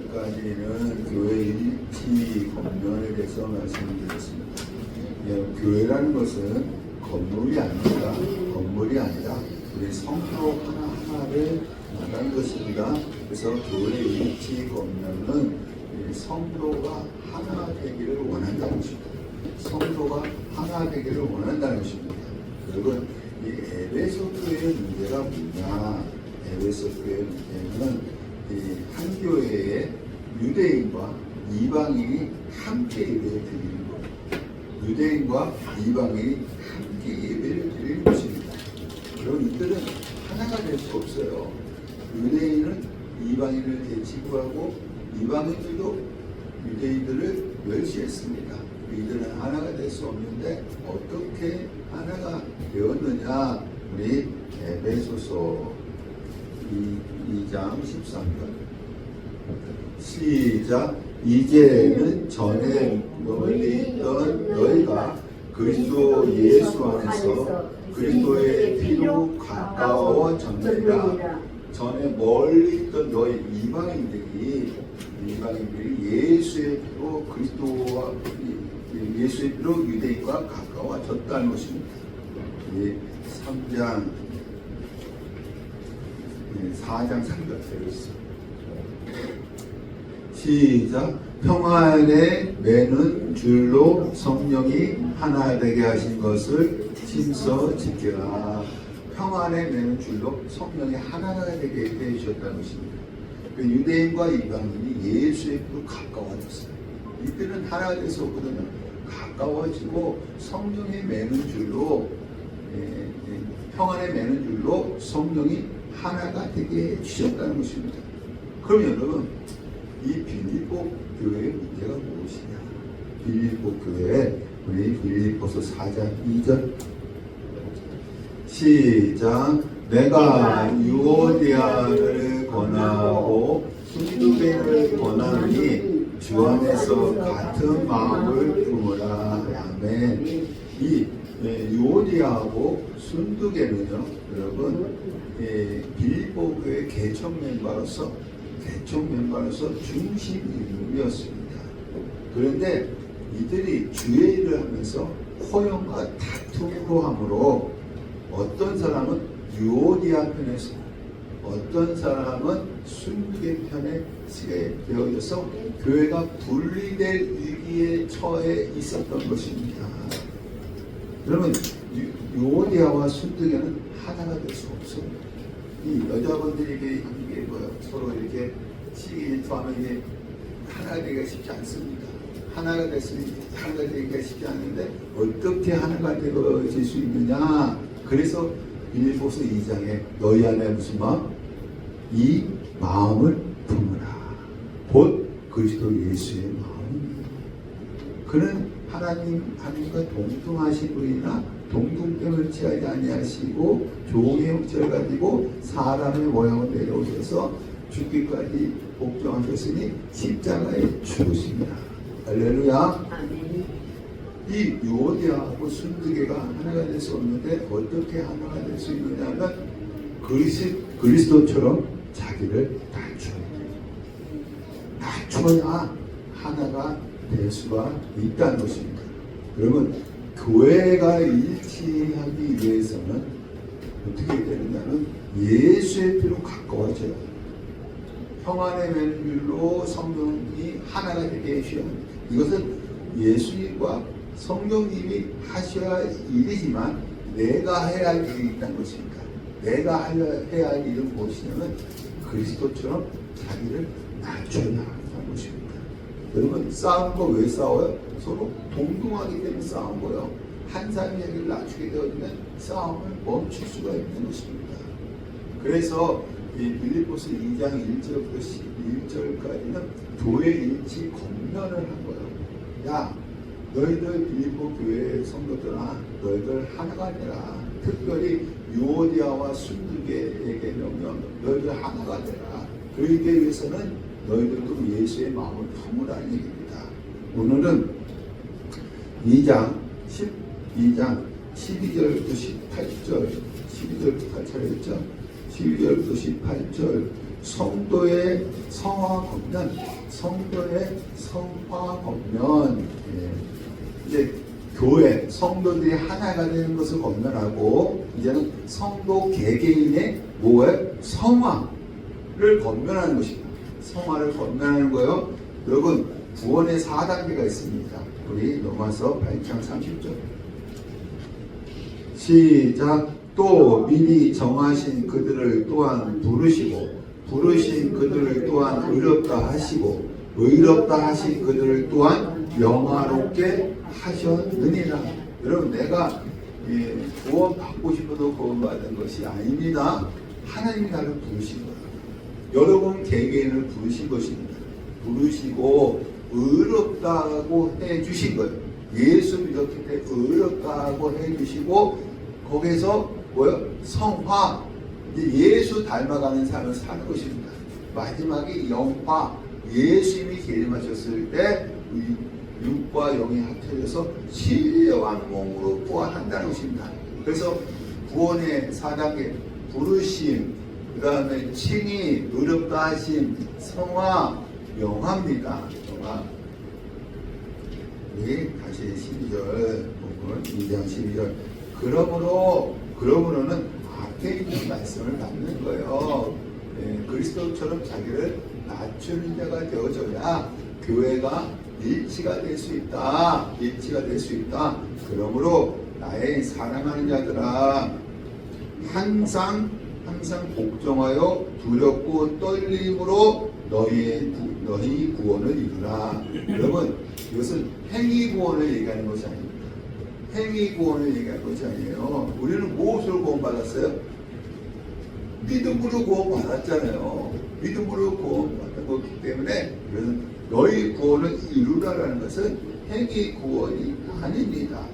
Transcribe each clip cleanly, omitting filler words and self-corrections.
지금까지는 교회 일치 건면에 대해서 말씀드렸습니다. 교회라는 것은 건물이 아닙니다. 건물이 아니라 우리 성도 하나하나를 말하는 것입니다. 그래서 교회 일치 건면은 성도가 하나 되기를 원한다는 것입니다. 성도가 하나 되기를 원한다는 것입니다. 여러분, 이 에베소 교회의 문제가 뭐냐? 에베소 교회의 문제는 한 교회에 유대인과 이방인이 함께 예배를 드리는 거예요. 유대인과 이방인이 함께 예배를 드리는 것입니다. 그럼 이들은 하나가 될 수 없어요. 유대인은 이방인을 대치고 하고 이방인들도 유대인들을 멸시했습니다. 이들은 하나가 될 수 없는데 어떻게 하나가 되었느냐? 우리 에베소서 2장 13절 시작. 이제는 전에 멀리 있던 너희가 그리스도 예수 안에서 그리스도의 피로 가까워졌느니라. 전에 멀리 있던 너희 이방인들이 예수의 피로 그리스도와 예수의 피로 유대인과 가까워졌다는 것입니다. 4장 3절 되겠습니다. 시작. 평안에 매는 줄로 성령이 하나 되게 하신 것을 힘써 지키라. 평안에 매는 줄로 성령이 하나가 되게 해주셨다는 것입니다. 유대인과 이방인이 예수의 피로 가까워졌어요. 이들은 하나가 될 수 없거든요. 가까워지고 성령이 매는 줄로 평안에 매는 줄로 성령이 하나가 되게 해주셨다는 것입니다. 그럼 여러분, 이 빌립보 교회의 문제가 무엇이냐? 빌립보 교회, 우리 빌립보서 4장 2절 시작. 내가 유오디아를 권하고 순두계를 권하니 주 안에서 같은 마음을 품으라. 아멘. 이 유오디아하고 순두계는요, 여러분, 빌립보 교회 개척 멤버로서 중심 인물이었습니다. 그런데 이들이 주의 일을 하면서 호용과 다툼으로 함으로 어떤 사람은 유오디아 편에 서고 어떤 사람은 순두계 편에 서게 되어져서 교회가 분리될 위기에 처해 있었던 것입니다. 여러분, 유오디아와 순두계는 하나가 될 수 없습니다. 이 여자분들이 이게 뭐예요? 서로 이렇게 시기질투하면 이게 하나가 되기가 쉽지 않습니다. 하나가 됐으니 하나가 되기가 쉽지 않은데 어떻게 하나가 되어질 수 있느냐? 그래서 빌립보서 2장에 너희 안에 무슨 마음? 이 마음을 품으라. 곧 그리스도 예수의 마음입니다. 그는 하나님과 동등하신 분이나 동등됨을 취하지 아니하시고 종의 형체를 가지고 사람의 모양을 내려오셔서 죽기까지 복종하셨으니 십자가에 죽으십니다. 할렐루야. 아멘. 이 유오디아하고 순두계가 하나가 될 수 없는데 어떻게 하나가 될 수 있느냐면 그리스도처럼 자기를 낮춰야 하나가 될 수가 있다는 것입니다. 그러면 교회가 일치하기 위해서는 어떻게 되느냐면 예수의 피로 가까워져야 합니다. 평안의 맨줄로 성령이 하나가 되게 해주셔야 합니다. 이것은 예수님과 성령님이 하셔야 할 일이지만 내가 해야 할 일이 있다는 것입니다. 내가 해야 할 일은 무엇이냐면 그리스도처럼 자기를 낮춰야 한다는 것입니다. 여러분, 싸운 거 왜 싸워요? 서로 동등하기 때문에 싸운 거예요. 한 사람이 자기를 낮추게 되어지면 싸움을 멈출 수가 있는 것입니다. 그래서 이 빌립보서 2장 1절부터 11절까지는 교회 일치 권면을 한 거예요. 야, 너희들 빌립보 교회 성도들아, 너희들 하나가 되라. 특별히 유오디아와 순두계에게 명령, 너희들 하나가 되라. 그러기 위해서는 너희들도 예수의 마음을 품으라는 얘기입니다. 오늘은 2장 12절부터 18절, 12절부터 18절이죠. 12절부터 18절 성도의 성화 검면, 성도의 성화 검면. 이제 교회, 성도들이 하나가 되는 것을 검면하고, 이제는 성도 개개인의 뭐예요? 성화를 검면하는 것입니다. 성화를 검면하는 거예요. 여러분, 구원의 4단계가 있습니다. 우리 로마서 8장 30절. 시작. 또 미리 정하신 그들을 또한 부르신 그들을 또한 의롭다 하시고, 의롭다 하신 그들을 또한 영화롭게 하셨느니라. 여러분, 내가 구원 받고 싶어도 구원 받은 것이 아닙니다. 하나님이 나를 부르신 거예요. 여러분 개개인을 부르신 것입니다. 부르시고 의롭다고 해주신 거예요. 예수 믿었기 때문에 의롭다고 해주시고, 거기서 뭐요? 성화, 예수 닮아가는 삶을 사는 것입니다. 마지막에 영화, 예수님이 재림하셨을 때 육과 영이 합쳐져서 신령한 몸으로 부활한다는 것입니다. 그래서 구원의 4단계, 부르심, 그 다음에 칭의, 의롭다 하심, 성화, 영화입니다. 영화. 우리 다시 12절 부분, 2장 12절. 그러므로는 앞에 있는 말씀을 받는 거예요. 그리스도처럼 자기를 낮추는 자가 되어져야 교회가 일치가 될 수 있다. 일치가 될 수 있다. 그러므로 나의 사랑하는 자들아, 항상 복종하여 두렵고 떨림으로 너희 구원을 이루라. 여러분, 이것은 행위 구원을 얘기하는 것이 아닙니다. 행위 구원을 얘기하는 것이 아니에요. 우리는 무엇으로 구원받았어요? 믿음으로 구원받았잖아요. 믿음으로 구원받은 것이기 때문에, 이것은 너희 구원을 이루라라는 것은 행위 구원이 아닙니다.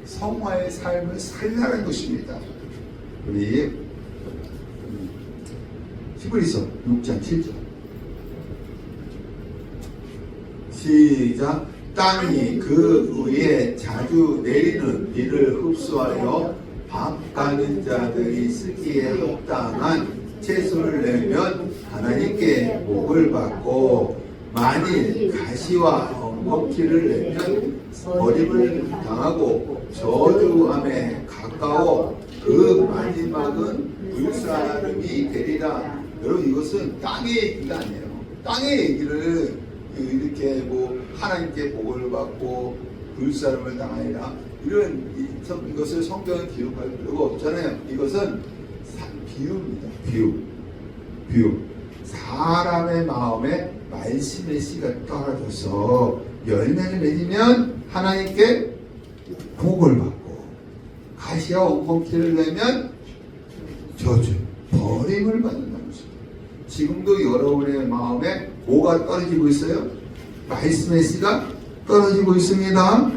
성화의 삶을 살라는 것입니다. 우리 히브리서 6장 7절. 시작. 땅이 그 위에 자주 내리는 비를 흡수하여 밥 가는 자들이 쓰기에 합당한 채소를 내면 하나님께 복을 받고, 만일 가시와 엉겅퀴를 내면 버림을 당하고 저주함에 가까워 그 마지막은 불사름이 되리라. 여러분, 이것은 땅의 얘기가 아니에요. 땅의 얘기를 이렇게 뭐 하나님께 복을 받고 불사름을 당하리라, 이것을 성경에 기록할 필요가 없잖아요. 이것은 비유입니다. 비유. 사람의 마음에 말씀의 씨가 떨어져서 열매를 맺으면 하나님께 복을 받고, 가시와 엉겅퀴를 내면 저주, 버림을 받는다는 것입니다. 지금도 여러분의 마음에 뭐가 떨어지고 있어요? 말씀의 씨가 떨어지고 있습니다.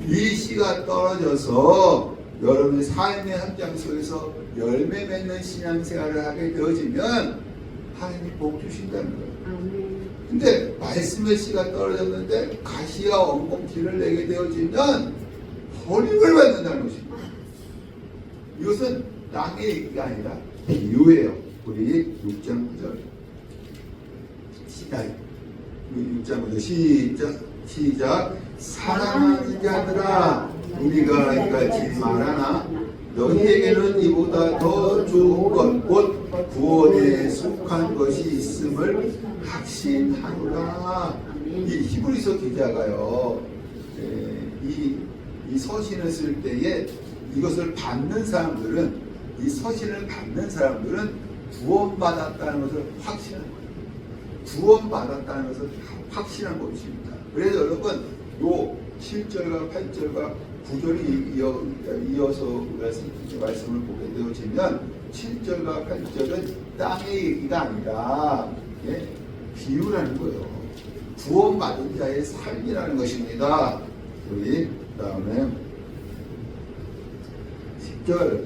이 씨가 떨어져서 여러분의 삶의 현장 속에서 열매 맺는 신앙생활을 하게 되어지면 하나님이 복 주신다는 거예요. 근데 말씀의 씨가 떨어졌는데 가시와 엉겅퀴를 내게 되어지면 버림을 받는다는 것입니다. 이것은 땅의 얘기가 아니라 비유예요. 우리 6장 9절. 6장 9절 시작. 사랑하는 자들아, 우리가 이같이 말하나 너희에게는 이보다 더 좋은 것, 곧 구원에 속한 것이 있음을 확신하노라. 이 히브리서 기자가요, 이 서신을 쓸 때에 이것을 받는 사람들은, 이 서신을 받는 사람들은 구원받았다는 것을 확신한 거예요. 구원받았다는 것을 확신한 것입니다. 그래서 여러분, 요 7절과 8절과 9절이 이어서 말씀을 보게 되어지면 7절과 8절은 땅의 얘기가 아니라 비유라는 거예요. 구원받은 자의 삶이라는 것입니다. 우리 다음에 10절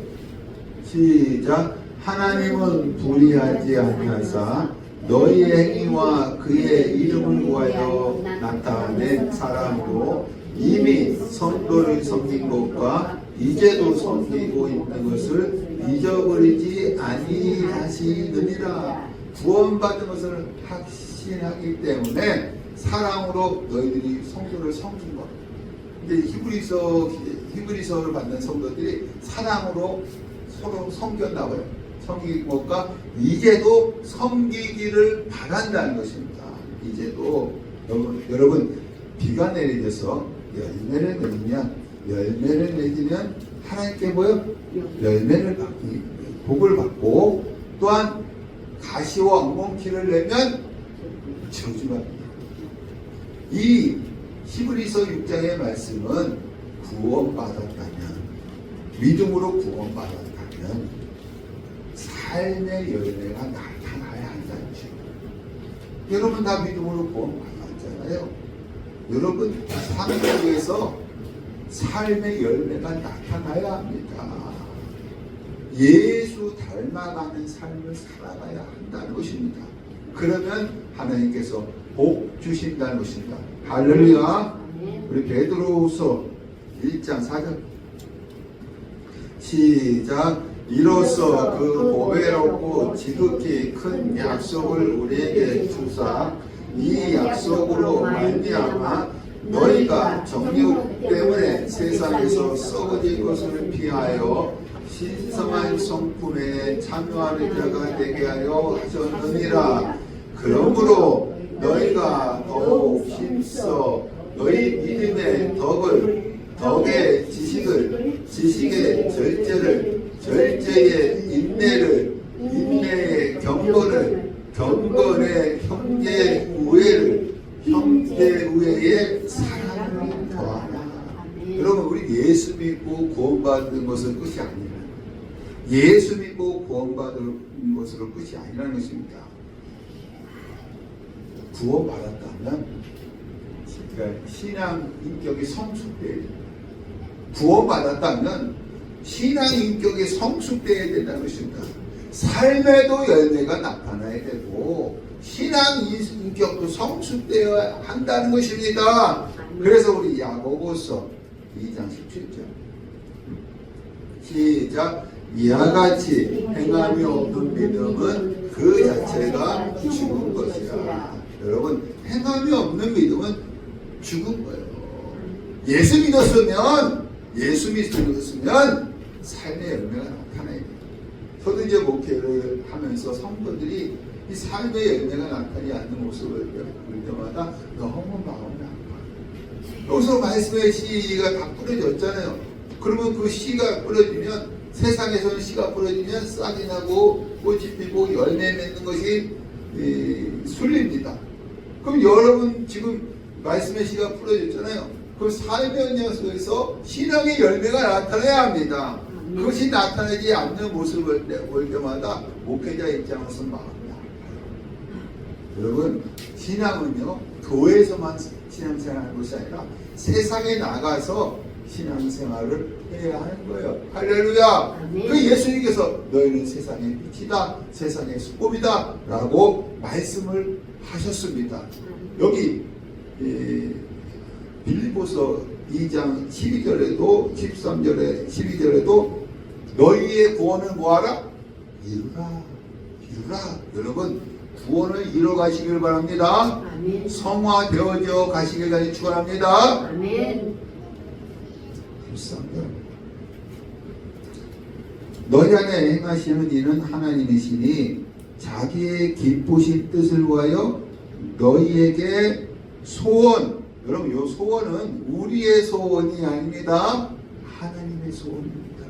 시작. 하나님은 불의하지 아니하사 너희의 행위와 그의 이름을 구하여 나타낸 사람으로 이미 성도를 섬긴 것과 이제도 섬기고 있는 것을 잊어버리지 아니하시느니라. 구원받은 것을 확신하기 때문에 사랑으로 너희들이 성도를 섬긴 것. 근데 히브리서를 받는 성도들이 사랑으로 서로 섬겼나 봐요. 섬기는 것과 이제도 섬기기를 바란다는 것입니다. 이제도 여러분 비가 내리면서 열매를 맺으면 하나님께 뭐요? 열매를 받기, 복을 받고, 또한 가시와 엉겅퀴를 내면 저주받습니다. 이 히브리서 6장의 말씀은 구원받았다면, 믿음으로 구원받았다면 삶의 열매가 나타나야 한다는 것입니다. 여러분 다 믿음으로 구원받았잖아요. 여러분 삶 속에서 삶의 열매가 나타나야 합니다. 예수 닮아가는 삶을 살아가야 한다는 것입니다. 그러면 하나님께서 복 주신다는 것입니다. 할렐루야. 우리 베드로후서 1장 4절 시작. 이로써 그 보배롭고 지극히 큰 약속을 우리에게 주사 이 약속으로 말미암아 너희가 정욕 때문에 세상에서 썩어질 것을 피하여 신성한 성품에 참여하는 자가 되게 하여 하셨느니라. 그러므로 너희가 더욱 힘써 너희 믿음의 덕의 지식을, 지식의 절제의 인내를, 인내의 경건의 형제우애의 사랑을 더하라. 여러분 우리 예수 믿고 구원받은 것은 끝이 아니라, 예수 믿고 구원받은 것으로 끝이 아니라는 것입니다. 구원받았다면 신앙 인격이 성숙돼야 됩니다. 구원받았다면 신앙 인격이 성숙돼야 된다는 것입니다. 삶에도 열매가 나타나야 되고 신앙 인격도 성숙되어야 한다는 것입니다. 그래서 우리 야고보서 2장 17절 시작. 이와 같이 행함이 없는 믿음은 그 자체가 죽은 것이야. 여러분 행함이 없는 믿음은 죽은 거예요. 예수 믿었으면 삶의 열매가 나타나야 돼요. 저도 이제 목회를 하면서 성도들이 이 삶의 열매가 나타나지 않는 모습을 볼 때마다 너무 마음이 아파요. 여기서 말씀의 씨가 다 뿌려졌잖아요. 그러면 그 씨가 뿌려지면, 세상에서는 씨가 뿌려지면 싹이 나고 꽃이 피고 열매 맺는 것이 순리입니다. 그럼 여러분 지금 말씀의 씨가 뿌려졌잖아요. 그 삶의 녀석에서 신앙의 열매가 나타나야 합니다. 그것이 나타나지 않는 모습을 볼 때마다 목회자 입장에서 마음이 아파요. 여러분 신앙은요 교회에서만 신앙생활하는 것이 아니라 세상에 나가서 신앙생활을 해야 하는 거예요. 할렐루야. 그 예수님께서 너희는 세상의 빛이다, 세상의 소금이다 라고 말씀을 하셨습니다. 여기 빌립보서 2장 12절에도 13절에 12절에도 너희의 구원을 뭐하라? 이루라. 여러분 구원을 이뤄 가시길 바랍니다. 아멘. 성화되어져 가시길 축원합니다. 아멘. 13절 너희 안에 행하시는 이는 하나님이시니 자기의 기쁘신 뜻을 구하여 너희에게 소원, 여러분 이 소원은 우리의 소원이 아닙니다. 하나님의 소원입니다.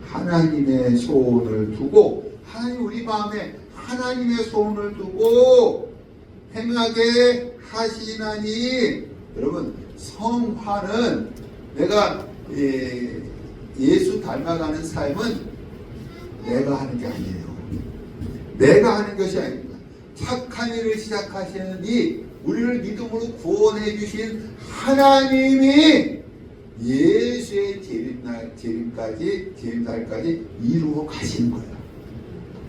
하나님의 소원을 두고, 하나님 우리 마음에 하나님의 소원을 두고 행하게 하시나니, 여러분 성화는 내가 예수 닮아가는 삶은 내가 하는 게 아니에요. 내가 하는 것이 아닙니다. 착한 일을 시작하시니 우리를 믿음으로 구원해 주신 하나님이 예수의 재림날까지 이루어 가시는 거예요.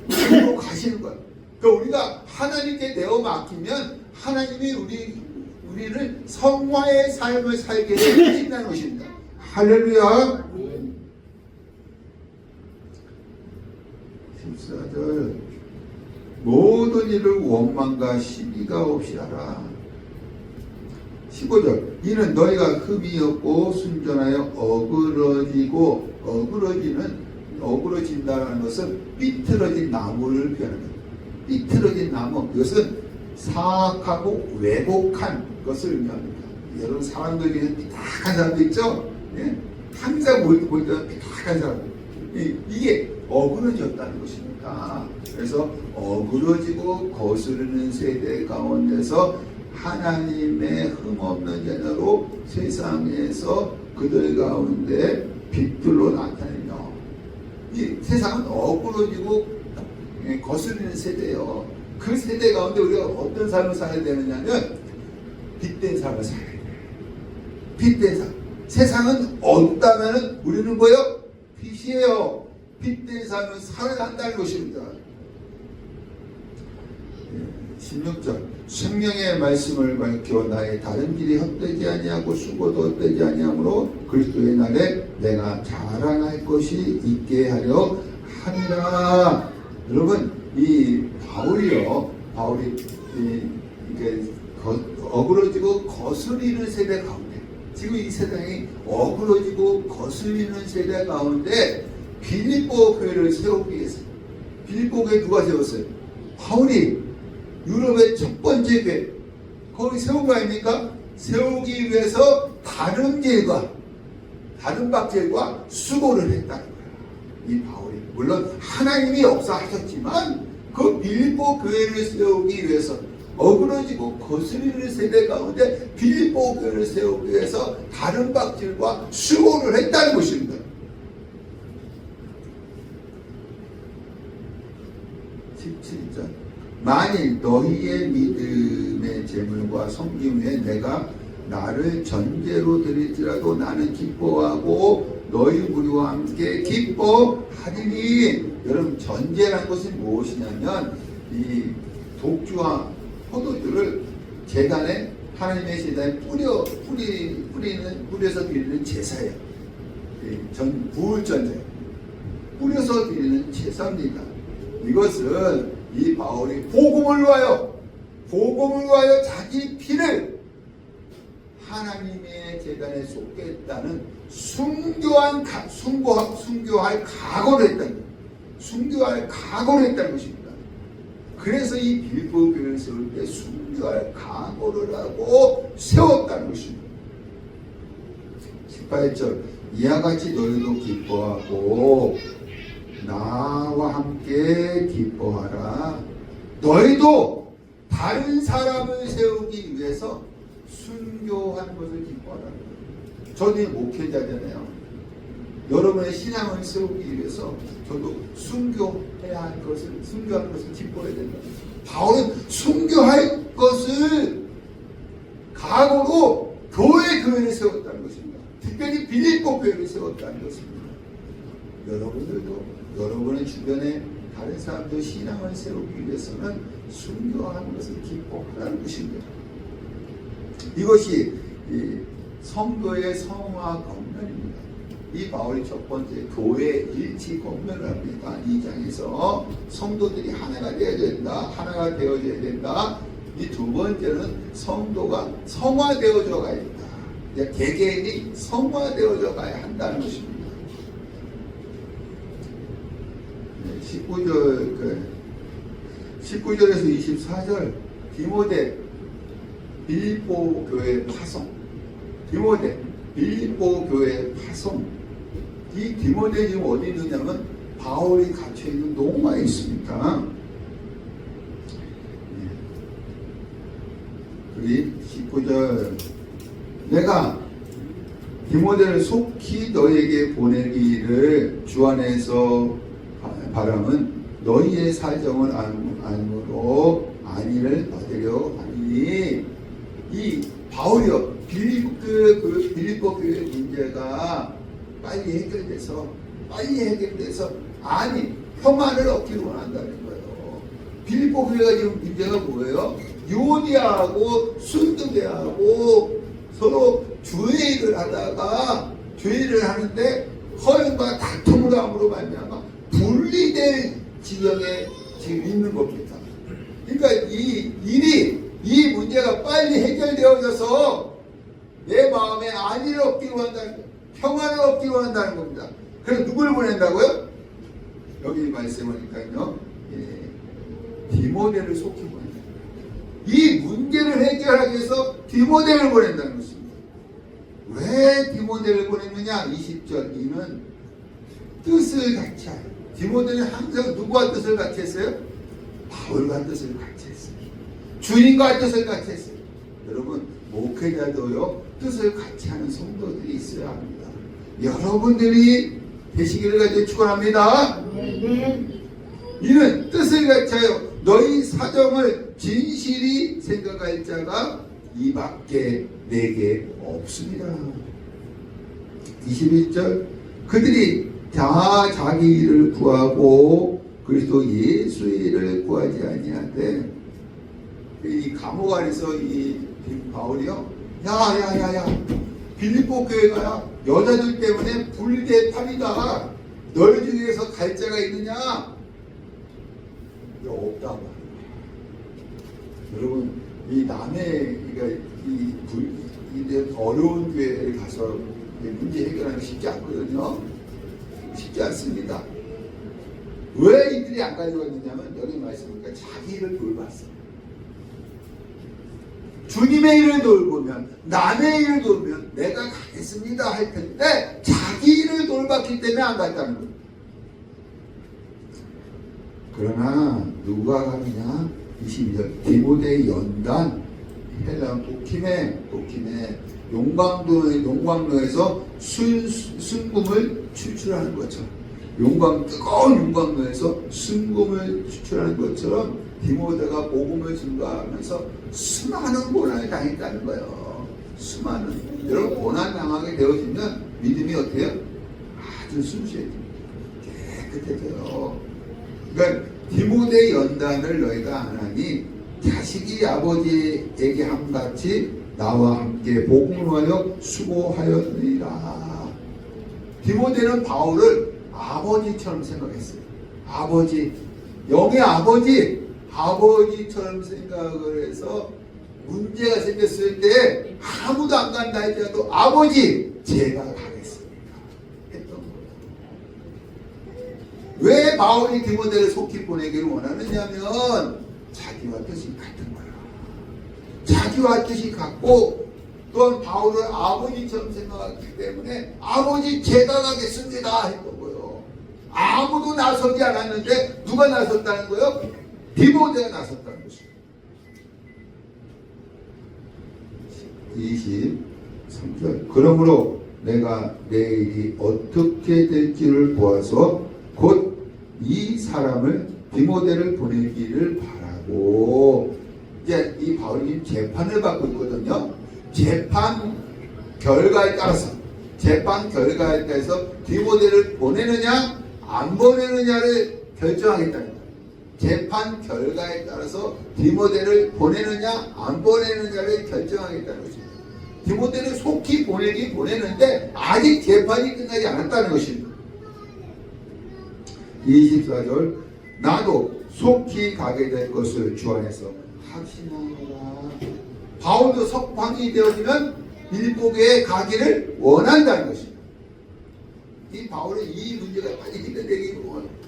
이루어 가시는 거예요. 그러니까 우리가 하나님께 내어 맡기면 하나님이 우리를 성화의 삶을 살게 해주신다는 것입니다. 할렐루야. 14절 모든 일을 원망과 시비가 없이 하라. 15절 이는 너희가 흠이 없고 순전하여 어그러진다는 것은 삐뚤어진 나무를 표현합니다. 삐뚤어진 나무, 이것은 사악하고 왜곡한 것을 의미합니다. 여러분 사람들 중에 삐딱한 사람도 있죠? 예? 항상 볼 때마다 삐딱한 사람, 이게 어그러졌다는 것입니다. 그래서 어그러지고 거스르는 세대 가운데서 하나님의 흠없는 자녀로 세상에서 그들 가운데 빛들로 나타내며, 이 세상은 어그러지고 거스르는 세대예요. 그 세대 가운데 우리가 어떤 삶을 살아야 되느냐면 빛된 삶을 살아야 돼요. 빛된 삶. 세상은 어둡다면 우리는 뭐예요? 빛이에요. 빛된 삶을 살아야 한다는 것입니다. 16절 생명의 말씀을 밝혀 나의 다른 길이 헛되지 아니하고 수고도 헛되지 아니하므로 그리스도의 날에 내가 자랑할 것이 있게 하려 함이라. 여러분 이 바울이 어그러지고 거스리는 세대 가운데, 지금 이 세상이 어그러지고 거스리는 세대 가운데 빌립보 교회를 세우기 위해서, 빌립보 교회 누가 세웠어요? 바울이 유럽의 첫 번째 교회, 거기 세운 거 아닙니까? 세우기 위해서 다른 박질과 수고를 했다는 거예요. 이 바울이 물론 하나님이 역사하셨지만 그 빌립보 교회를 세우기 위해서, 어그러지고 거스리는 세대 가운데 빌립보 교회를 세우기 위해서 다른 박질과 수고를 했다는 것입니다. 17절 만일 너희의 믿음의 재물과 섬김 후에 내가 나를 전제로 드릴지라도 나는 기뻐하고 너희 무리와 함께 기뻐하리니. 여러분 전제라는 것이 무엇이냐면 이 독주와 포도주를 제단에, 하나님의 제단에 뿌려서 드리는 제사예요. 부울전제 뿌려서 드리는 제사입니다. 이것은 이 바울이 복음을 위하여 자기 피를 하나님의 제단에 쏟겠다는 순교할 각오를 했다는 것입니다. 그래서 이 빌립보 교회를 세울 때 순교할 각오를 하고 세웠다는 것입니다. 18절 이와 같이 너희도 기뻐하고 나와 함께 기뻐하라. 너희도 다른 사람을 세우기 위해서 순교하는 것을 기뻐하라. 저는 목회자잖아요. 여러분의 신앙을 세우기 위해서 저도 순교하는 것을 기뻐해야 된다. 바울은 순교할 것을 각오로 교회를 세웠다는 것입니다. 특별히 빌립보 교회를 세웠다는 것입니다. 여러분들도 여러분의 주변에 다른 사람들 신앙을 세우기 위해서는 순교하는 것을 기뻐하라는 것입니다. 이것이 성도의 성화 권면입니다. 이 바울이 첫 번째 교회 일치 권면을 합니다. 2장에서 성도들이 하나가 되어져야 된다. 이 두 번째는 성도가 성화되어져 가야 된다. 개개인이 성화되어져 가야 한다는 것입니다. 19절에서 24절 디모데 빌립보 교회 파송. 이 디모데 지금 어디 있느냐면 바울이 갇혀있는 노마에 있습니다. 우리 19절 내가 디모데를 속히 너에게 보내기를 주 안에서 바람은 너희의 사정을 알므로 안위를 받으려 하니. 이 바울이요 빌립보 교회 문제가 빨리 해결돼서 평안을 얻기를 원한다는 거예요. 빌립보 교회가 지금 문제가 뭐예요? 유오디아하고 순두계하고 서로 주의를 하는데 허영과 다툼을 함으로 말미암아 분리될 지경에 지금 있는 겁니다. 그러니까 이 문제가 빨리 해결되어져서 내 마음에 안위를 얻기로 한다는 거예요. 평안을 얻기로 한다는 겁니다. 그래서 누구를 보낸다고요? 여기 말씀하니까요. 디모데를 속히 보낸다. 이 문제를 해결하기 위해서 디모데를 보낸다는 것입니다. 왜 디모데를 보냈느냐? 20절 이는 뜻을 같이 하여. 디모데는 항상 누구와 뜻을 같이 했어요? 바울과 뜻을 같이 했어요. 주님과 뜻을 같이 했어요. 여러분 목회자도요 뜻을 같이 하는 성도들이 있어야 합니다. 여러분들이 되시기를 간절히 축원합니다. 이는 뜻을 같이 하여 너희 사정을 진실이 생각할 자가 이밖에 내게 없습니다. 21절 그들이 다 자기 일을 구하고 그리스도 예수의 일을 구하지 아니하되 이 감옥 안에서 이 바울이요 야야야야 빌립보 교회가 여자들 때문에 불대탑이다. 너희 중에서 갈 자가 있느냐? 없다고. 여러분 이 남의 그러니까 이 어려운 교회에 가서 문제 해결하는 게 쉽지 않거든요. 쉽지 않습니다. 왜 이들이 안 가져갔느냐면 여기 말씀이니까 자기 일을 돌봤어요. 주님의 일을 돌보면 남의 일을 돌보면 내가 가겠습니다 할 텐데 자기 일을 돌봤기 때문에 안 갔다는 거예요. 그러나 누가 가느냐? 22절 디모데의 연단 헬라 도킴의 용광로에서 순금을 추출하는 것처럼 뜨거운 용광로에서 순금을 추출하는 것처럼 디모데가 복음을 증거하면서 수많은 고난을 당했다는 거예요. 여러분 고난 당하게 되어지면 믿음이 어때요? 아주 순수해져요. 깨끗해져요. 그러니까 디모데의 연단을 너희가 안 하니 자식이 아버지에게 함같이 나와 함께 복음을 하여 수고하였느니라. 디모데는 바울을 아버지처럼 생각했어요. 영의 아버지처럼 생각을 해서 문제가 생겼을 때 아무도 안 간다 할지라도 아버지 제가 가겠습니다 했던 거예요. 왜 바울이 디모데를 속히 보내기를 원하느냐면 자기와 뜻이 같은 거예요. 자기와 뜻이 같고 또한 바울을 아버지처럼 생각하기 때문에 아버지 제가 가겠습니다 했던 거예요. 아무도 나서지 않았는데 누가 나섰다는 거예요? 디모데가 나섰다는 것입니다. 23절 그러므로 내가 내일이 어떻게 될지를 보아서 곧 이 사람을 디모데를 보내기를 바라고. 이제 이 바울이 재판을 받고 있거든요. 재판 결과에 따라서 디모데를 보내느냐 안 보내느냐를 결정하겠다는 거예요. 재판 결과에 따라서 디모데를 보내느냐 안 보내느냐를 결정하겠다는 것입니다. 디모데를 속히 보내는데 아직 재판이 끝나지 않았다는 것입니다. 24절 나도 속히 가게 될 것을 주 안에서 확신하노라. 바울도 석방이 되어지면 빌립보 교회에 가기를 원한다는 것입니다. 이 바울은 이 문제가 빨리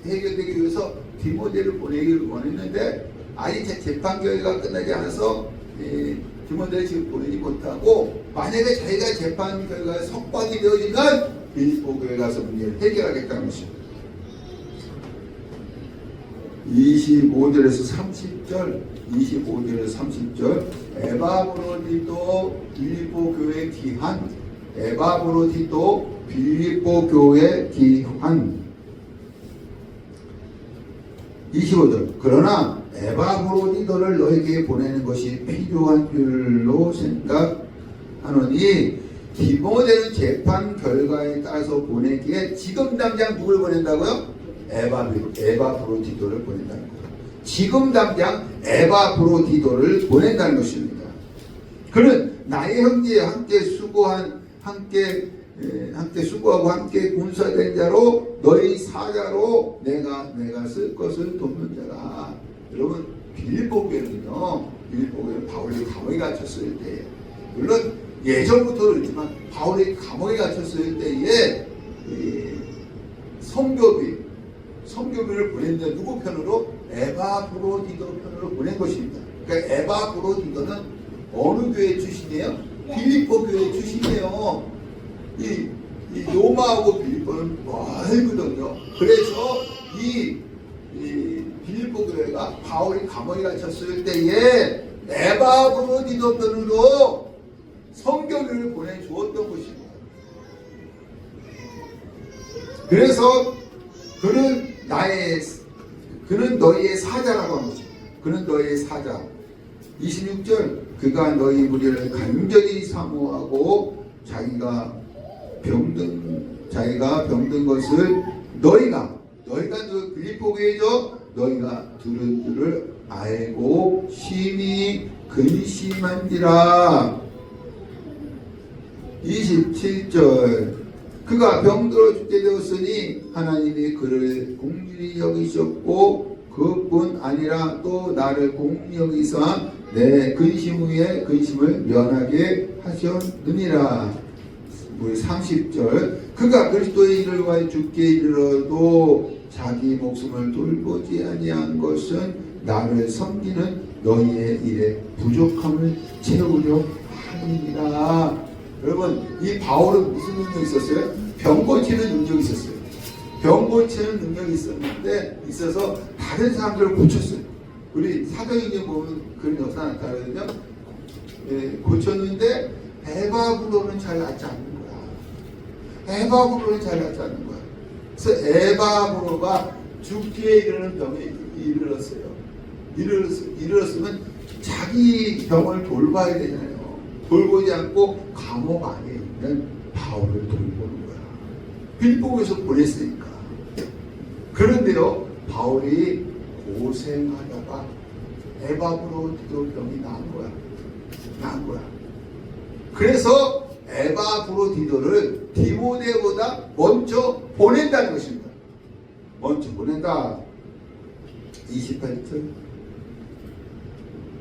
해결되기 위해서 디모데를 보내기를 원했는데 아직 재판 결과가 끝나지 않아서 디모데를 지금 보내지 못하고 만약에 자기가 재판 결과에 석방이 되어지면 빌립보 교회에 가서 문제를 해결하겠다는 것입니다. 25절에서 30절 에바브로디도 빌립보 교회 기한 25절 그러나 에바브로디도를 너에게 보내는 것이 필요한 줄로 생각하노니 디모데는 재판 결과에 따라서 보내기에 지금 당장 누굴 보낸다고요? 에바브로디도를 보낸다는 거예요. 지금 당장 에바브로디도를 보낸다는 것입니다. 그는 나의 형제와 함께 수고하고 함께 군사된 자로 너희 사자로 내가 쓸 것을 돕는 자라. 여러분 빌립보 교회는 바울이 감옥에 갇혔을 때, 물론 예전부터 그렇지만 바울이 감옥에 갇혔을 때에 성교비를 보냈는데 누구 편으로? 에바브로디도 편으로 보낸 것입니다. 그러니까 에바브로디도는 어느 교회 출신이에요? 빌립보 교회 출신이에요. 이 로마하고 빌립보는 멀거든요. 그래서 이 빌립보 교회가 바울이 감옥에 갇혔을 때에 에바브로디도 편으로 성교비를 보내주었던 것입니다. 그래서 그는 너희의 사자라고 한 것입니다. 그는 너희의 사자. 26절, 그가 너희 무리를 간절히 사모하고 자기가 병든 것을 너희가 빌립보 교회죠. 너희가 들은 줄을 알고 심히 근심한지라. 27절, 그가 병들어 죽게 되었으니 하나님이 그를 공률히 여기셨고 그뿐 아니라 또 나를 공률히 여기사 내 근심 후에 근심을 면하게 하셨느니라. 우리 30절, 그가 그리스도의 일을 위하여 죽게 이르러도 자기 목숨을 돌보지 아니한 것은 나를 섬기는 너희의 일에 부족함을 채우려 함이니라. 여러분, 이 바울은 무슨 능력이 있었어요? 병 고치는 능력이 있었어요. 병 고치는 능력이 있어서 다른 사람들을 고쳤어요. 우리 사도행전 보면 그런 역사 나타나거든요. 고쳤는데 에바브로는 잘 낫지 않는 거야. 에바브로는 잘 낫지 않는 거야. 그래서 에바브로가 죽기에 이르는 병에 이르렀어요. 이르렀으면 자기 병을 돌봐야 되잖아요. 돌보지 않고 감옥 안에 있는 바울을 돌보는 거야. 빌립보에서 보냈으니까. 그런데요, 바울이 고생하다가 에바브로디도 병이 나은 거야. 그래서 에바브로디도를 디모데보다 먼저 보낸다는 것입니다. 먼저 보낸다. 28절.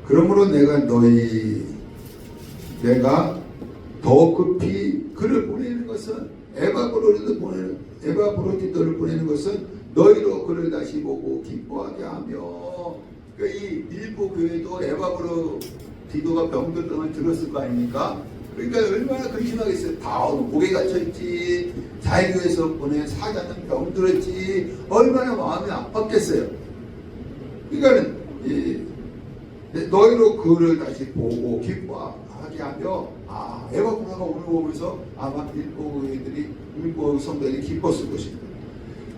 그러므로 내가 더 급히 그를 보내는 것은 에바브로디도를 보내는 것은 너희로 그를 다시 보고 기뻐하게 하며. 그러니까 이 빌립보 교회도 에바브로디도가 병들던 들었을 거 아닙니까? 그러니까 얼마나 근심하겠어요. 다 목에 갇혀있지, 자유교회에서 보낸 사자는 병들었지, 얼마나 마음이 아팠겠어요. 그러니까는 너희로 그를 다시 보고 기뻐하게 하며, 에바브로가 오늘 보면서 아마 빌립보 성도들이 기뻤을 것입니다.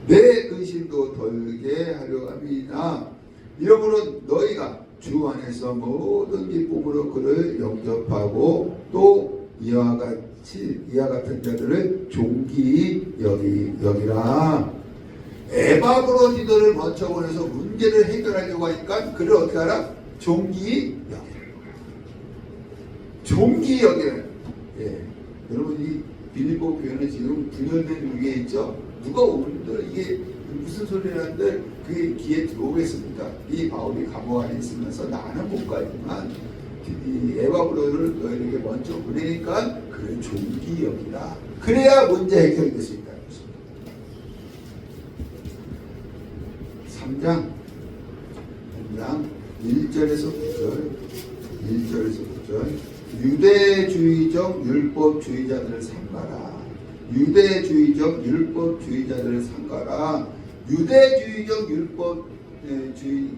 내 근심도 덜게 하려 함이나 이러므로 너희가 주 안에서 모든 기쁨으로 그를 영접하고 또 이와 같은 자들을 존귀히 여기라. 에바브로디도를 먼저 보내서 문제를 해결하려고 하니까 그를 어떻게 하라? 존귀히 여기라. 여러분, 이 빌립보 교회는 지금 분열된 위기에 있죠. 누가 오늘도 이게 무슨 소리라는데 그게 귀에 들어오겠습니까? 이 바울이 감옥 안에 있으면서 나는 못 가지만 이 에바브로를 너희에게 먼저 보내니까 그를 존귀히 여기라. 그래야 문제 해결될 수 있다는 것입니다. 3장 1절에서 9절. 유대주의적 율법주의자들을 삼가라. 유대주의적 유대주의적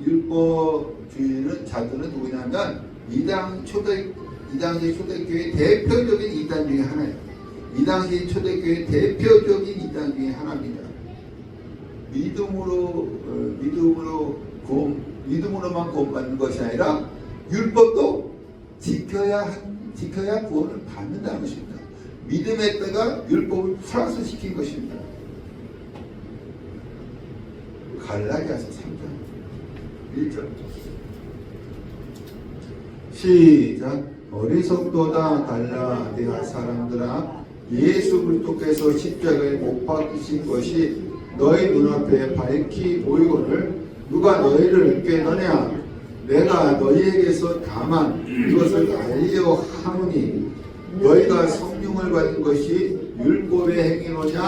율법주의는 자들은 누구냐면 이 당시 초대교회 대표적인 이단 중에 하나예요. 이 당시 초대교회 대표적인 이단 중에 하나입니다. 믿음으로만 구원받는 것이 아니라 율법도 지켜야 구원을 받는다는 것입니다. 믿음에다가 율법을 플러스 시킨 것입니다. 갈라디아서 3장 1절 시작. 어리석도다 갈라디아 사람들아, 예수 그리스도께서 십자가에 못 박히신 것이 너희 눈앞에 밝히 보이거늘 누가 너희를 꾀너냐? 내가 너희에게서 다만 이것을 알려 하노니 너희가 성령을 받은 것이 율법의 행위로냐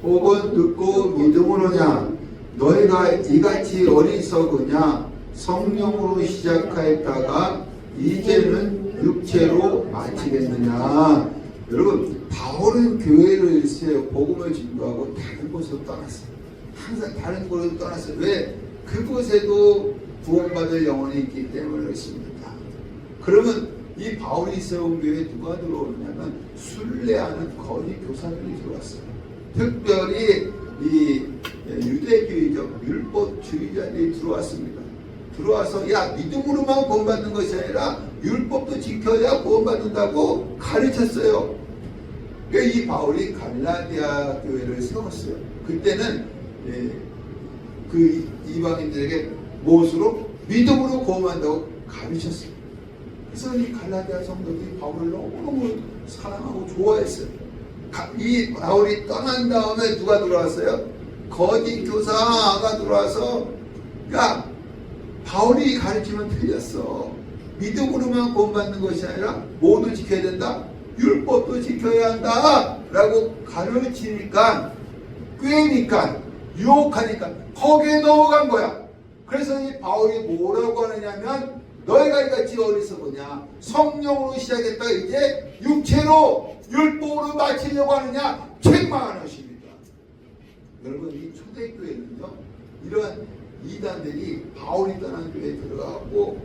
혹은 듣고 믿음으로냐 너희가 이같이 어리석으냐 성령으로 시작하였다가 이제는 육체로 마치겠느냐. 여러분 바울은 교회를 세워 복음을 증거하고 다른 곳으로 떠났어요. 항상 다른 곳으로 떠났어요. 왜? 그곳에도 구원받을 영혼이 있기 때문에 그렇습니다. 그러면 이 바울이 세운 교회에 누가 들어오냐면 순례하는 거짓 교사들이 들어왔어요. 특별히 이 유대주의적 율법주의자들이 들어왔습니다. 들어와서 야 믿음으로만 구원받는 것이 아니라 율법도 지켜야 구원받는다고 가르쳤어요. 그러니까 이 바울이 갈라디아 교회를 세웠어요. 그때는 그 이방인들에게 무엇으로? 믿음으로 구원한다고 가르쳤어요. 그래서 이 갈라디아 성도들이 바울을 너무너무 사랑하고 좋아했어요. 이 바울이 떠난 다음에 누가 들어왔어요? 거짓 교사가 들어와서 야 바울이 가르치면 틀렸어. 믿음으로만 구원받는 것이 아니라 모두 지켜야 된다. 율법도 지켜야 한다. 라고 가르치니까 꾀니까 유혹하니까 거기에 넘어간 거야. 그래서 이 바울이 뭐라고 하느냐면 너희가 이같이 어리석으냐 성령으로 시작했다가 이제 육체로 율법으로 마치려고 하느냐 책망하는 것입니다. 여러분 이 초대교회는요 이런 이단들이 바울이 떠난 교회에 들어가고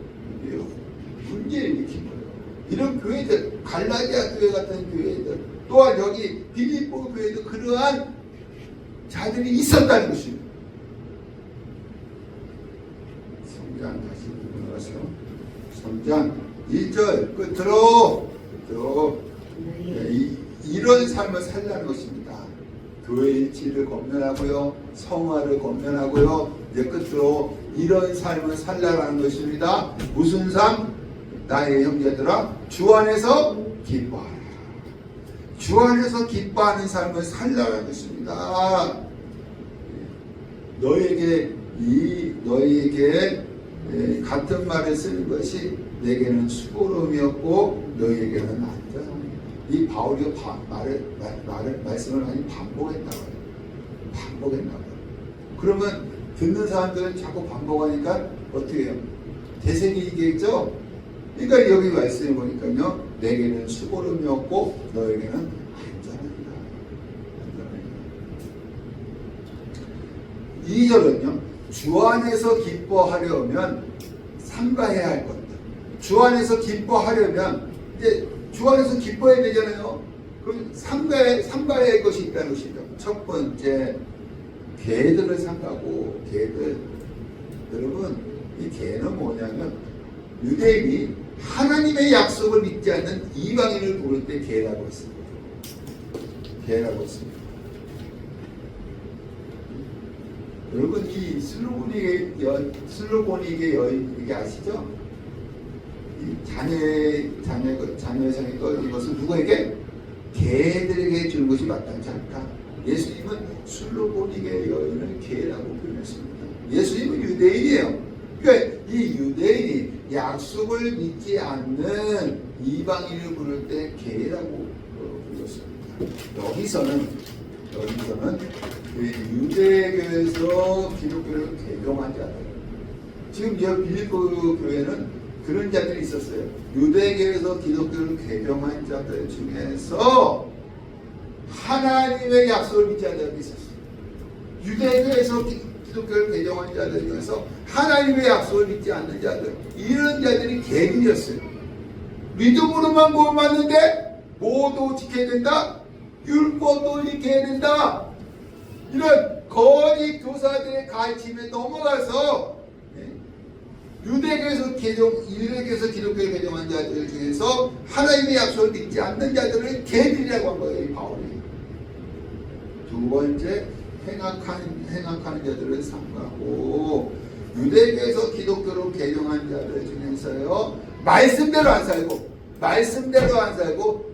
문제를 일으킨 거예요. 이런 교회들 갈라디아 교회 같은 교회들 또한 여기 빌립보 교회도 그러한 자들이 있었다는 것입니다. 성장 다시 들어가세요. 성장 1절 끝으로 이런 삶을 살라는 것입니다. 교회 일치를 건면하고요. 성화를 건면하고요. 이제 끝으로 이런 삶을 살라는 것입니다. 무슨 삶? 나의 형제들아 주 안에서 기뻐하라. 주 안에서 기뻐하는 삶을 살라는 것입니다. 너에게 같은 말을 쓰는 것이 내게는 수고로움이었고 너에게는 안전함이다. 이 바울이 말씀을 많이 반복했다고요. 그러면 듣는 사람들은 자꾸 반복하니까 어떻게 해요? 대세기 이기겠죠? 그러니까 여기 말씀해 보니까요. 내게는 수고로움이었고 너에게는 안전합니다. 2절은요. 주 안에서 기뻐하려면 삼가해야 할 것들. 주 안에서 기뻐하려면 이제 주 안에서 기뻐해야 되잖아요. 그럼 삼가해야 할 것이 있다는 것이죠. 첫 번째 개들을 삼가고 개들. 여러분 이 개는 뭐냐면 유대인이 하나님의 약속을 믿지 않는 이방인을 부를 때 개라고 했습니다. 개라고 했습니다. 여러분 이 슬로보닉의 여인 이게 아시죠? 이 자녀의 이것은 누구에게? 개들에게 주는 것이 마땅치 않다. 예수님은 슬로보닉의 여인을 개라고 표현했습니다. 예수님은 유대인이에요. 그러니까 이 유대인이 약속을 믿지 않는 이방인을 부를 때 개라고 불렀습니다. 여기서는 유대교에서 기독교를 개종한 자들. 지금 이 빌립보 교회는 그런 자들이 있었어요. 유대교에서 기독교를 개종한 자들 중에서 하나님의 약속을 믿지 않는 자들이 있었어요. 유대교에서 기독교를 개종한 자들 중에서 하나님의 약속을 믿지 않는 자들, 이런 자들이 개들이었어요. 믿음으로만 구원받는데 모두 지켜야 된다. 율법도 지켜야 된다. 이런 거짓 교사들의 가르침에 넘어가서 유대교에서 기독교를 개종한 자들 중에서 하나님의 약속을 믿지 않는 자들을 개들이라고 한 거예요. 이 바울이. 두 번째 행악하는 자들을 삼가고 유대교에서 기독교로 개종한 자들 중에서요 말씀대로 안 살고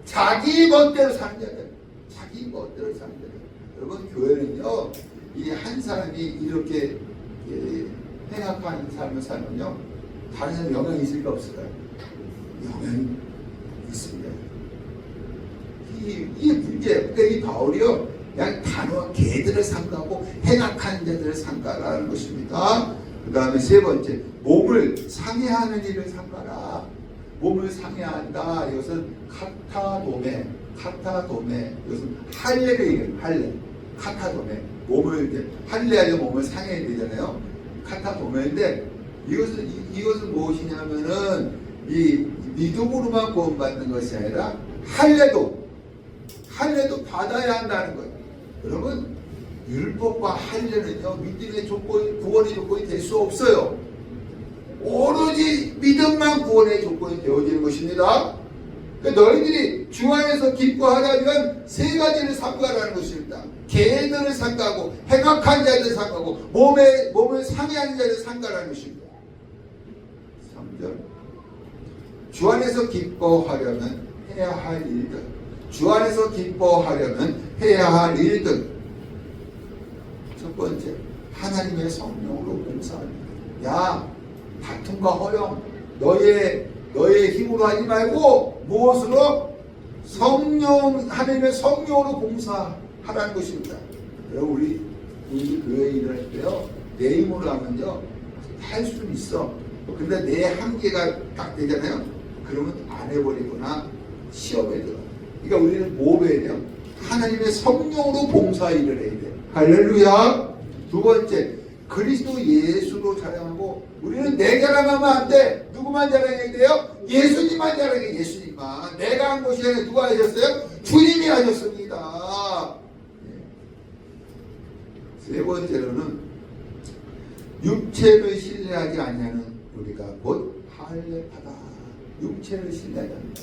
자기 멋대로 사는 자들. 여러분 교회는요 이 한 사람이 이렇게 행악하는 삶을 살면요 다른 사람 영향이 있을까 없을까요? 영향이 있습니다. 이게 문제예요. 그러니까 이 바울이요, 그냥 단호한 개들을 삼가고 행악한 자들을 삼가라는 것입니다. 그 다음에 세 번째, 몸을 상해하는 일을 삼가라. 몸을 상해한다. 이것은 카타도메, 이것은 할례를 얘기해요. 할례, 카타도메. 몸을 이제 할례하려 몸을 상해야 되잖아요. 카타도메인데 이것은 무엇이냐면은 이 믿음으로만 구원받는 것이 아니라 할례도 받아야 한다는 거예요. 여러분, 율법과 할례는요, 믿음의 조건, 구원의 조건이 될 수 없어요. 오로지 믿음만 구원의 조건이 되어지는 것입니다. 그러니까 너희들이 주 안에서 기뻐하려면 세 가지를 삼가라는 것입니다. 개들을 삼가고 행악한 자들을 삼가고 몸을 상해하는 자들을 삼가라는 것입니다. 3절, 주 안에서 기뻐하려면 해야 할 일들, 주 안에서 기뻐하려면 해야 할 일들. 첫 번째, 하나님의 성령으로 봉사합니다. 야, 다툼과 허영 너의 힘으로 하지 말고 무엇으로? 하나님의 성령으로 봉사하라는 것입니다. 여러분, 우리 교회 일을 할 때요, 내 힘으로 하면요 할 수는 있어. 근데 내 한계가 딱 되잖아요. 그러면 안 해버리거나 시험에 들어. 그러니까 우리는 뭐 해야 돼요? 하나님의 성령으로 봉사 일을 해야 돼. 할렐루야. 두 번째, 그리스도 예수로 자랑하고. 우리는 내 자랑하면 안 돼. 누구만 자랑해야 돼요? 예수님만 자랑해. 예수님만. 내가 한 것이 아니라 누가 하셨어요? 주님이 하셨습니다. 세 번째로는 육체를 신뢰하지 아니하는 우리가 곧 할례받아. 육체를 신뢰하지 않는다.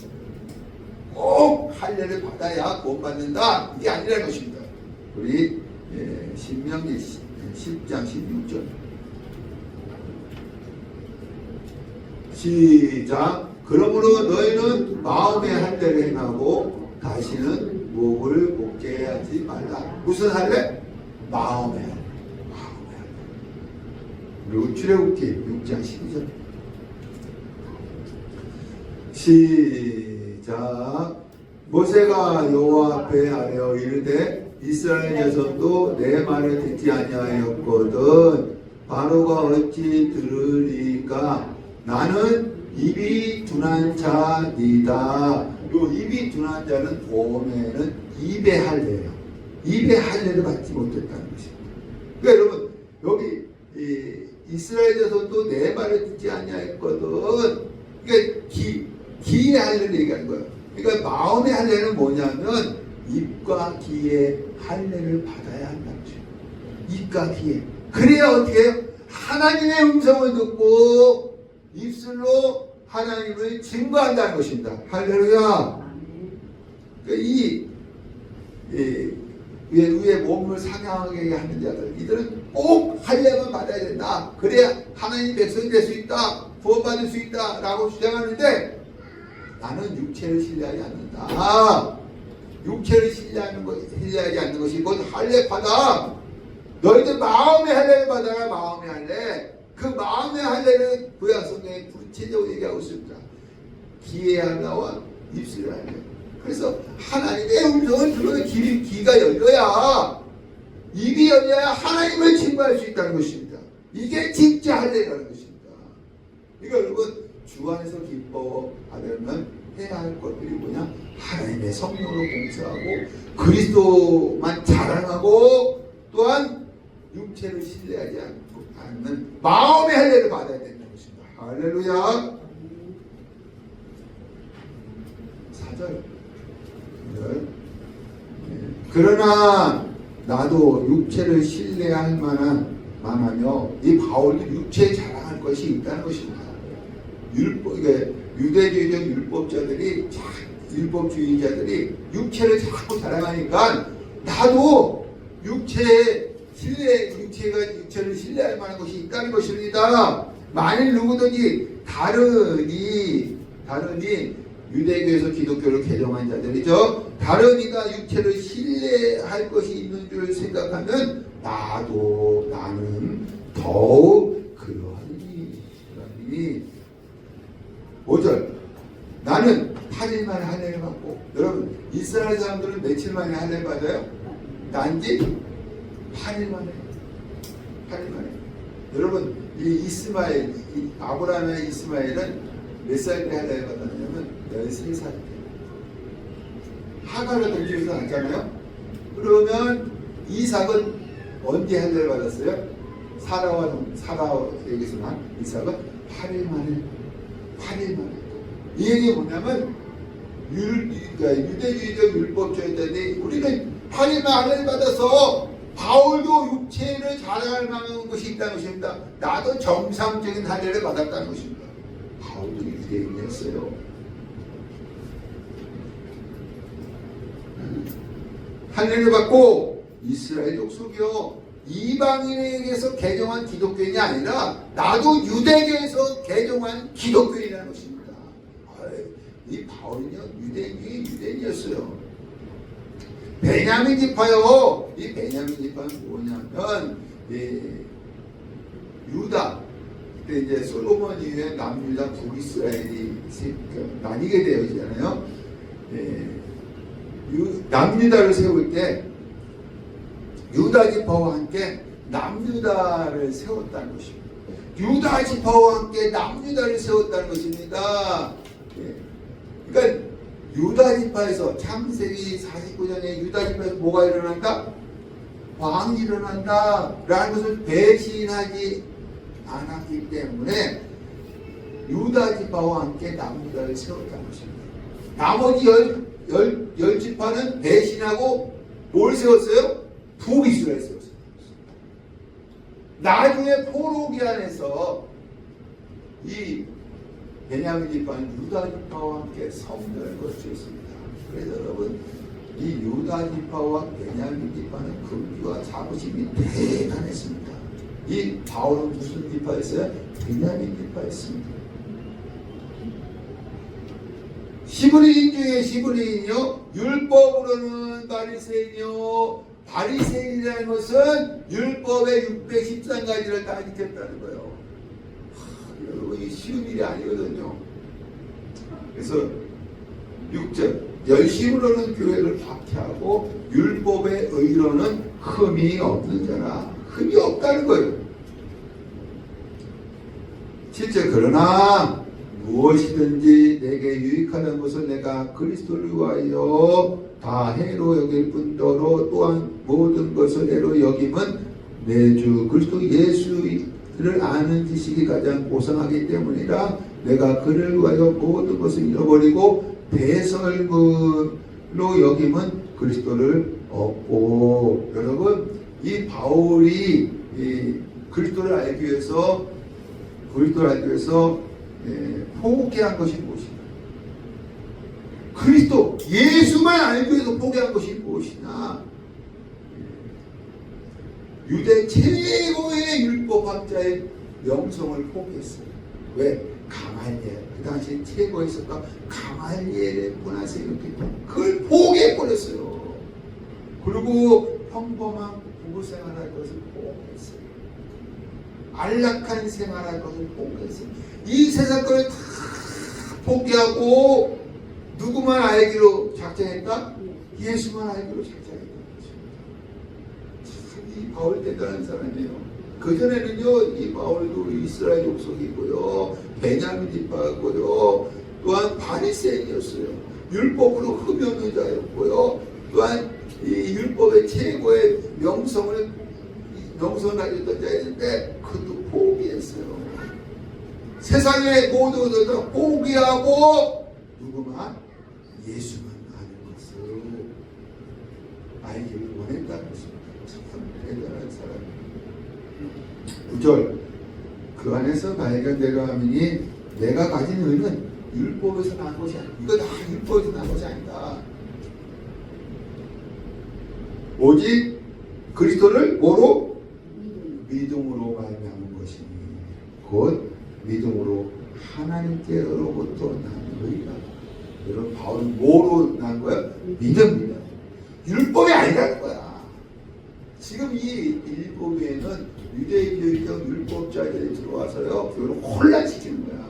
꼭 할례를 받아야 구원받는다. 이게 아니라는 것입니다. 우리 신명기 10장 16절 시작. 그러므로 너희는 마음의 할례를 행하고 다시는 목을 곱게 하지 말라. 무슨 할례? 마음의 할례. 그리고 출애굽기 6장 12절 시작. 모세가 여호와 앞에 아뢰어 이르되 이스라엘 자손도 내 말을 듣지 아니하였거든 바로가 어찌 들으리까? 나는 입이 둔한 자니다. 요 입이 둔한 자는 보면은 입의 할례예요. 입의 할례를 받지 못했다는 것입니다. 그러니까 여러분, 여기 이스라엘 자손도 내 말을 듣지 아니하였거든. 그러니까 기의 할례를 얘기하는 거예요. 그러니까 마음의 할례는 뭐냐면 입과 귀의 할례를 받아야 한다는 거죠. 입과 귀에. 그래야 어떻게 해요? 하나님의 음성을 듣고 입술로 하나님을 증거한다는 것입니다. 할렐루야. 그러니까 위에 몸을 상하게 하는 자들, 이들은 꼭 할례만 받아야 된다. 그래야 하나님 백성이 될 수 있다. 구원받을 수 있다. 라고 주장하는데 나는 육체를 신뢰하지 않는다. 육체를 신뢰하지 않는 것이 곧 할례받아. 너희들 마음의 할례를 받아라. 마음의 할례. 그 마음의 할례를 구약 성경에 구체적으로 얘기하고 있습니다. 귀의 할례와 입술의 할례. 그래서 하나님의 음성을 들어야 귀가 열려야, 입이 열려야 하나님을 증거할 수 있다는 것입니다. 이게 진짜 할례라는 것입니다. 그러니까 여러분, 주 안에서 기뻐하려면 해야 할 것들이 뭐냐? 하나님의 성령으로 봉사하고 그리스도만 자랑하고 또한 육체를 신뢰하지 않는 마음의 할례를 받아야 된다는 것입니다. 할렐루야. 4절. 그러나 나도 육체를 신뢰할 만하며 이 바울이 육체에 자랑할 것이 있다는 것입니다. 유대주의적 율법주의자들이 육체를 자꾸 자랑하니까 나도 육체를 신뢰할 만한 것이 있다는 것입니다. 만일 누구든지 다르니 유대교에서 기독교를 개종한 자들이죠. 다른 이가 육체를 신뢰할 것이 있는 줄 생각하면 나는 더욱 그러하니 5절 나는 8일 만에 할례를 받고, 여러분 이스라엘 사람들은 며칠 만에 할례를 받아요? 단지 8일 만에. 8일 만에. 여러분 이 이스마엘, 이 아브라함의 이스마엘은 몇 살 때 할례를 받았냐면 13살 때. 하갈을 등지에서 낳잖아요. 그러면 이삭은 언제 할례를 받았어요? 사라에게서만 이삭은 8일 만에. 8일 만에. 이 얘기 뭐냐면 유대주의적 율법주의자들이 우리는 8일 만에 할례를 받아서 바울도 육체를 자랑할 만한 것이 있다는 것입니다. 나도 정상적인 할례를 받았다는 것입니다. 바울도 이렇게 얘기했어요. 할례를 받고 이스라엘 족속이요 이방인에게서 개종한 기독교인이 아니라 나도 유대교에서 개종한 기독교인이라는 것입니다. 이 바울은요 유대인이었어요. 베냐민 지파요. 이 베냐민 지파는 뭐냐면 유다 그때 이제 솔로몬 이후에 남유다 북이스라엘이 나뉘게 되어지잖아요. 남유다를 세울 때 유다 지파와 함께 남유다를 세웠다는 것입니다. 유다 지파와 함께 남유다를 세웠다는 것입니다. 그러니까 유다 지파에서 창세기 49장에 유다 지파에서 뭐가 일어난다? 왕이 일어난다 라는 것을 배신하지 않았기 때문에 유다 지파와 함께 남유다를 세웠다는 것입니다. 나머지 열 지파는 배신하고 뭘 세웠어요? 북이스라엘 세웠어요. 나중에 포로기한에서 이 베냐민 지파는 유다 지파와 함께 성전을 건축했습니다. 그래서 여러분 이 유다 지파와 베냐민 지파는 긍지와 자부심이 대단했습니다. 이 바울은 무슨 지파였어요? 베냐민 지파였습니다. 히브리인 중에 히브리인이요 율법으로는 바리새인이요 바리새인이라는 것은 율법의 613가지를 다 지켰다는 거예요. 여러분 이 쉬운 일이 아니거든요. 그래서 6절 열심으로는 교회를 박해하고 율법의 의로는 흠이 없는 자라. 흠이 없다는 거예요. 7절 그러나 무엇이든지 내게 유익하는 것을 내가 그리스도를 위하여 다 해로 여길 뿐더러 또한 모든 것을 해로 여김은 내 주 그리스도 예수를 아는 지식이 가장 고상하기 때문이라. 내가 그를 위하여 모든 것을 잃어버리고 배설물로 여김은 그리스도를 얻고. 여러분 이 바울이 그리스도를 알기 위해서 포기한 것이 무엇이냐? 그리스도 예수만 알기 위해서 포기한 것이 무엇이냐? 유대 최고의 율법학자의 명성을 포기했어요. 왜? 가말리엘. 그 당시 최고였을까? 가말리엘의 문화세였기 때문에 그걸 포기해버렸어요. 그리고 평범한 부부 생활할 것을 포기했어요. 안락한 생활할 것을 포기했어요. 이 세상 것을 다 포기하고 누구만 알기로 작정했다? 예수만 알기로 작정했다. 참 이 바울 대단한 사람이에요. 그전에는요 이 바울도 이스라엘 족속이고요 베냐민 지파고요 또한 바리새인이었어요. 율법으로 흠이 없는 자였고요 또한 이 율법의 최고의 명성을 가졌던 자였는데 그것도 포기했어요. 세상의 모든 것을 다 포기하고 누구만 예수만 아는 것을 알기를 원했다는 것입니다. 참 대단한 사람입니다. 9절 그 안에서 발견되려 함이니 내가 가진 의는 율법에서 난 것이 아니다. 이거 다 율법에서 난 것이 아니다. 오직 그리스도를 뭐로? 믿음으로 말미암은 것이니 곧 믿음으로 하나님께로부터 나누리라. 여러분 바울은 뭐로 난 거야? 믿음이다. 율법이 아니라는 거야. 지금 이 일본에는 유대교적 율법자들이 들어와서요 교회를 혼란시키는 거야.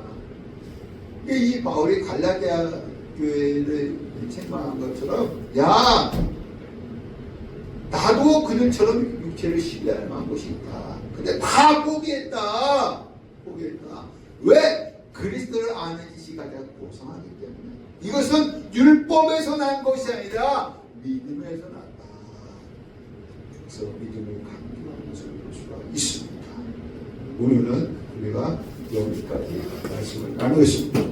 이 바울이 갈라디아 교회를 책망한 것처럼, 야, 나도 그들처럼 육체를 신뢰할 만한 것이 있다. 근데 다 포기했다. 왜? 그리스도를 아는 지식이 가장 고상하기 때문에. 이것은 율법에서 난 것이 아니라 믿음에서 났다. 그래서 믿음을 강조하는 것을 볼 수가 있습니다. 오늘은 우리가 여기까지 말씀을 나누겠습니다.